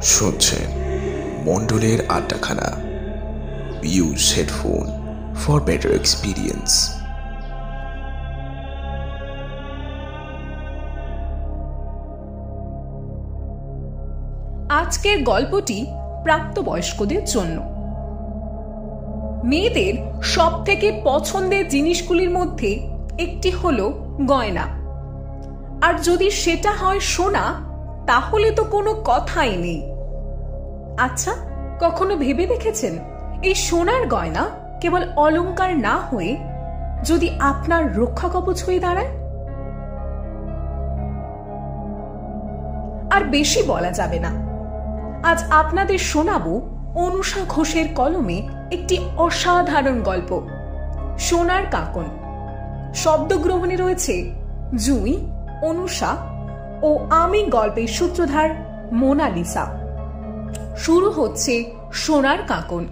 শুনছেন মন্ডলের আড্ডাখানা। Use headphone for better experience. আজকের গল্পটি প্রাপ্তবয়স্কদের জন্য। মেয়েদের সব থেকে পছন্দের জিনিসগুলির মধ্যে একটি হলো গয়না, আর যদি সেটা হয় সোনা তাহলে তো কোনো কথাই নেই। আচ্ছা, কখনো ভেবে দেখেছেন এই সোনার গয়না কেবল অলংকার না হয়ে যদি আপনার রক্ষা কবচ হয়ে দাঁড়ায়? আর বেশি বলা যাবে না, আজ আপনাদের শোনাবো অনুষা ঘোষের কলমে একটি অসাধারণ গল্প, সোনার কাকন। শব্দগ্রহণে রয়েছে জুঁই, অনুষা ও আমি গল্পের সূত্রধার মোনালিসা। শুরু হচ্ছে সোনার কাকন।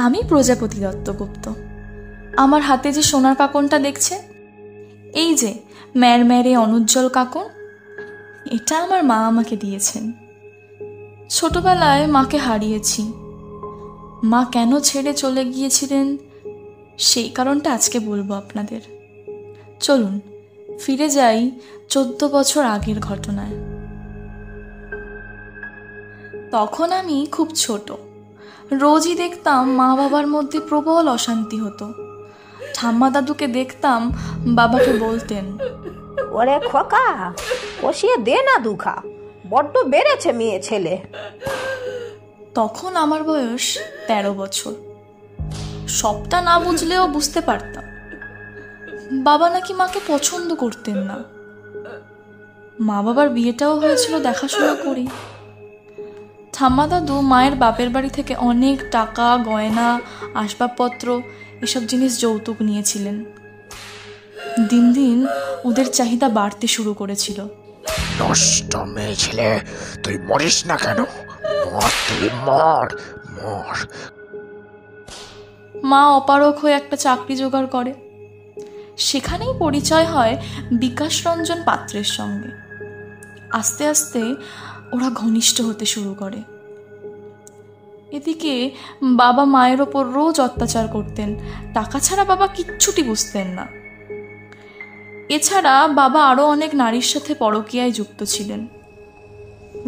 আমি প্রজাপতি দত্তগুপ্ত। আমার হাতে যে সোনার কাকনটা দেখছে, এই যে ম্যারম্যারে অনুজ্জ্বল কাকন, এটা আমার মা আমাকে দিয়েছেন। ছোটবেলায় মাকে হারিয়েছি। মা কেন ছেড়ে চলে গিয়েছিলেন সেই কারণটা আজকে বলবো আপনাদের। চলুন ফিরে যাই 14 বছর আগের ঘটনায়। তখন আমি খুব ছোট। রোজই দেখতাম মা বাবার মধ্যে প্রবল অশান্তি হতো। ঠাম্মা দাদুকে দেখতাম বাবাকে বলতেন, ওরে খোকা, কষিয়ে দে না দুখা, বড্ড বেড়েছে মেয়ে ছেলে। তখন আমার বয়স 13 বছর। সবটা না বুঝলেও বুঝতে পারতাম বাবা নাকি মাকে পছন্দ করতেন না। মা বাবার বিয়েটাও হয়েছিল দেখাশোনা করি। ঠাম্মা দাদু মায়ের বাপের বাড়ি থেকে অনেক টাকা, গয়না, আসবাবপত্র এসব জিনিস যৌতুক নিয়েছিলেন। দিন দিন ওদের চাহিদা বাড়তে শুরু করেছিল। নষ্ট মেয়ে ছেলে, তুই মরিস না কেন? মর। মা অপারক হয়ে একটা চাকরি জোগাড় করে। সেখানেই পরিচয় হয় বিকাশ রঞ্জন পাত্রের সঙ্গে। আস্তে আস্তে ওরা ঘনিষ্ঠ হতে শুরু করে। এদিকে বাবা মায়ের ওপর রোজ অত্যাচার করতেন। টাকা ছাড়া বাবা কিচ্ছুটি বুঝতেন না। এছাড়া বাবা আরও অনেক নারীর সাথে পরকীয়ায় যুক্ত ছিলেন।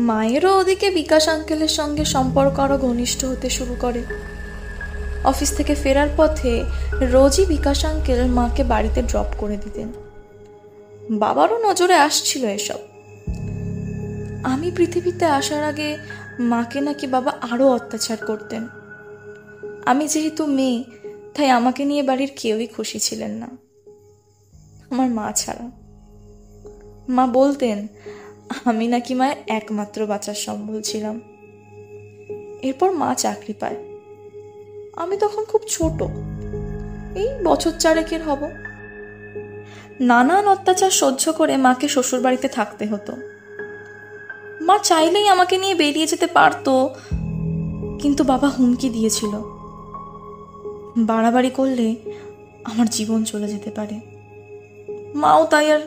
মায়েরও ওদিকে বিকাশ আঙ্কেলের সঙ্গে সম্পর্ক আরও ঘনিষ্ঠ হতে শুরু করে। অফিস থেকে ফেরার পথে রোজই বিকাশ আঙ্কেল মাকে বাড়িতে ড্রপ করে দিতেন। বাবারও নজরে আসছিল এসব। আমি পৃথিবীতে আসার আগে মাকে নাকি বাবা আরও অত্যাচার করতেন। আমি যেহেতু মেয়ে, তাই আমাকে নিয়ে বাড়ির কেউই খুশি ছিলেন না, আমার মা ছাড়া। মা বলতেন আমি নাকি মায়ের একমাত্র বাঁচার সম্বল ছিলাম। এরপর মা চাকরি পায়। আমি তখন খুব ছোট, এই বছর 4 হব। নানান অত্যাচার সহ্য করে মাকে শ্বশুর বাড়িতে থাকতে হতো। মা চাইলেই আমাকে নিয়ে বেরিয়ে যেতে পারতো, কিন্তু বাবা হুমকি দিয়েছিল, বাড়াবাড়ি করলে আমার জীবন চলে যেতে পারে। মাও তাই আর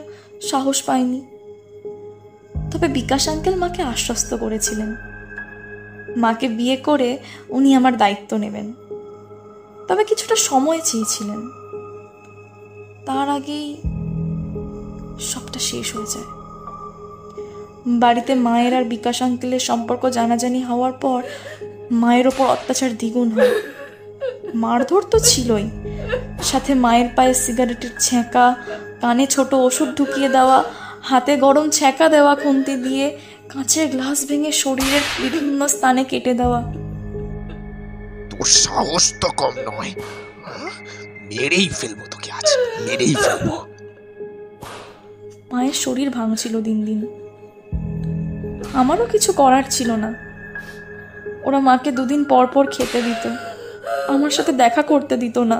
সাহস পায়নি। তবে বিকাশ আঙ্কেল মাকে আশ্বস্ত করেছিলেন মাকে বিয়ে করে উনি আমার দায়িত্ব নেবেন। তবে কিছুটা সময় চেয়েছিলেন। তার আগেই সবটা শেষ হয়ে যায়। বাড়িতে মায়ের আর বিকাশ আঙ্কেলের সম্পর্ক জানাজানি হওয়ার পর মায়ের ওপর অত্যাচার দ্বিগুণ হয়। মারধর তো ছিলই, সাথে মায়ের পায়ে সিগারেটের ছ্যাঁকা, কানে ছোট ওষুধ ঢুকিয়ে দেওয়া, হাতে গরম ছ্যাঁকা দেওয়া খুন্তি দিয়ে, কাঁচের গ্লাস ভেঙে শরীরের বিভিন্ন স্থানে কেটে দেওয়া। তোর সাহস তো কম নয়, মেরেই ফেলবো তোকে, আজ মেরেই ফেলবো। মায়ের শরীর ভাঙছিল দিন দিন। আমারও কিছু করার ছিল না। ওরা মাকে 2 দিন পর পর খেতে দিত, আমার সাথে দেখা করতে দিত না,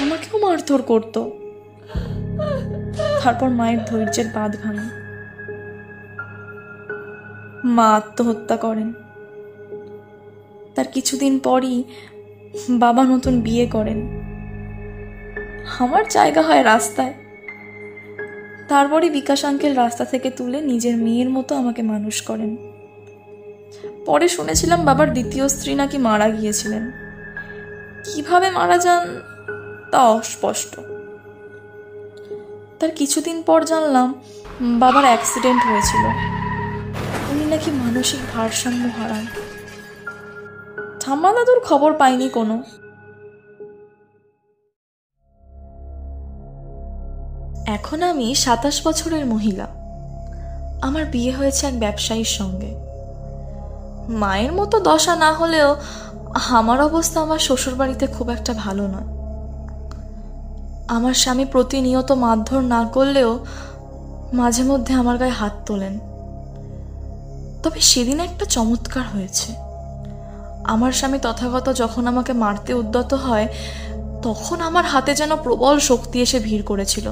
আমাকেও মারধর করতো। তারপর মায়ের ধৈর্যের বাঁধ ভাঙে। মা আত্মহত্যা করেন। তার কিছুদিন পরই বাবা নতুন বিয়ে করেন। আমার জায়গা হয় রাস্তায়। তারপরই বিকাশ আঙ্কেল রাস্তা থেকে তুলে নিজের মেয়ের মতো আমাকে মানুষ করেন। পরে শুনেছিলাম বাবার দ্বিতীয় স্ত্রী নাকি মারা গিয়েছিলেন। কিভাবে মারা যান তা অস্পষ্ট। তার কিছুদিন পর জানলাম বাবার অ্যাক্সিডেন্ট হয়েছিল। উনি নাকি মানসিক ভারসাম্য হারান। ঠাম্মা দাদুর খবর পাইনি কোনো। এখন আমি 27 বছরের মহিলা। আমার বিয়ে হয়েছে এক ব্যবসায়ীর সঙ্গে। মায়ের মতো দশা না হলেও আমার অবস্থা আমার শ্বশুরবাড়িতে খুব একটা ভালো নয়। আমার স্বামী প্রতিনিয়ত মারধর না করলেও মাঝে মধ্যে আমার গায়ে হাত তোলেন। তবে সেদিন একটা চমৎকার হয়েছে। আমার স্বামী তথাগত যখন আমাকে মারতে উদ্যত হয় তখন আমার হাতে যেন প্রবল শক্তি এসে ভিড় করেছিল।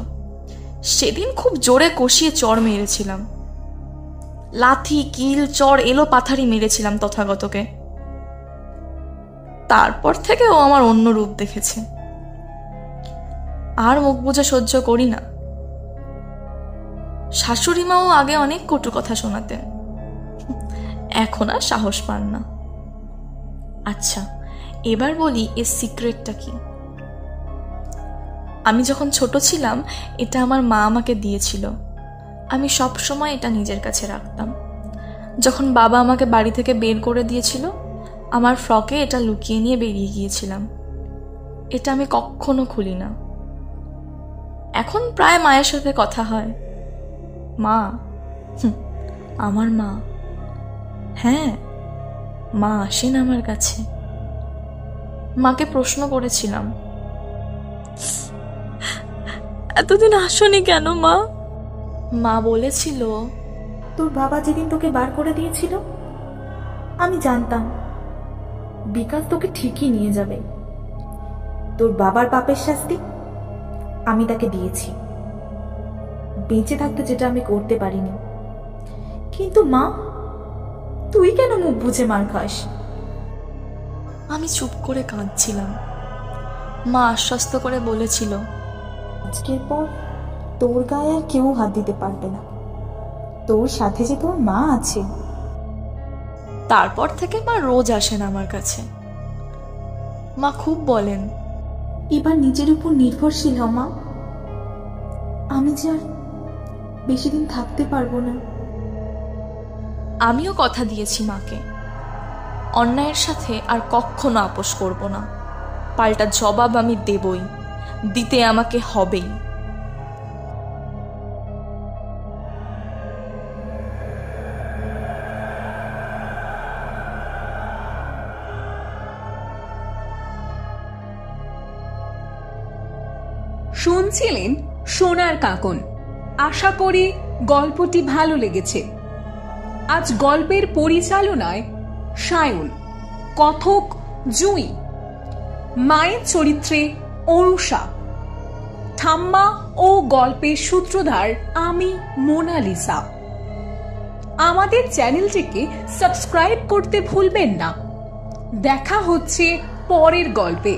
সেদিন খুব জোরে কষিয়ে চড় মেরেছিলাম। লাথি, কিল, চড়, এলো পাথারি মেরেছিলাম তথাগতকে। তারপর থেকে ও আমার অন্য রূপ দেখেছে। আর মুখ বুজে সহ্য করি না। শাশুড়ি মাও আগে অনেক কটু কথা শোনাতেন, এখন আর সাহস পান না। আচ্ছা, এবার বলি এর সিক্রেটটা কি। আমি যখন ছোট ছিলাম এটা আমার মা আমাকে দিয়েছিল। আমি সব সময় এটা নিজের কাছে রাখতাম। যখন বাবা আমাকে বাড়ি থেকে বের করে দিয়েছিল আমার ফ্রকে এটা লুকিয়ে নিয়ে বেরিয়ে গিয়েছিলাম। এটা আমি কখনো খুলি না। এখন প্রায় মায়ের সাথে কথা হয়। মা, আমার মা, হ্যাঁ মা আসেন আমার কাছে। মাকে প্রশ্ন করেছিলাম, এতদিন আসনি কেন মা? মা বলেছিল, তোর বাবা যেদিন তোকে বার করে দিয়েছিল আমি জানতাম বিকাশ তোকে ঠিকই নিয়ে যাবে। তোর বাবার পাপের শাস্তি আমি তাকে দিয়েছি, বেঁচে থাকতে যেটা আমি করতে পারিনি। কিন্তু মা, তুই কেন মুখ বুঝে মার খাস? আমি চুপ করে কাঁদছিলাম। মা আশ্বস্ত করে বলেছিল, আজকের পর তোর গায়ে আর কেউ হাত দিতে পারবে না, তোর সাথে যে তোর মা আছে। তারপর থেকে মা রোজ আসেন আমার কাছে। মা খুব বলেন, এবার নিজের উপর নির্ভরশীল হও মা, আমি যে আর বেশি দিন থাকতে পারবো না। আমিও কথা দিয়েছি মাকে, অন্যায়ের সাথে আর কখনো আপোষ করব না। পাল্টা জবাব আমি দেবই, দিতে আমাকে হবেই। শুনছিলেন সোনার কাকন। আশা করি গল্পটি ভালো লেগেছে। আজ গল্পের পরিচালনায় সায়ন, কথক জুঁই, মায়ের চরিত্রে অনুষা, ঠাম্মা ও গল্পের সূত্রধার আমি মোনালিসা। আমাদের চ্যানেলটিকে সাবস্ক্রাইব করতে ভুলবেন না। দেখা হচ্ছে পরের গল্পে।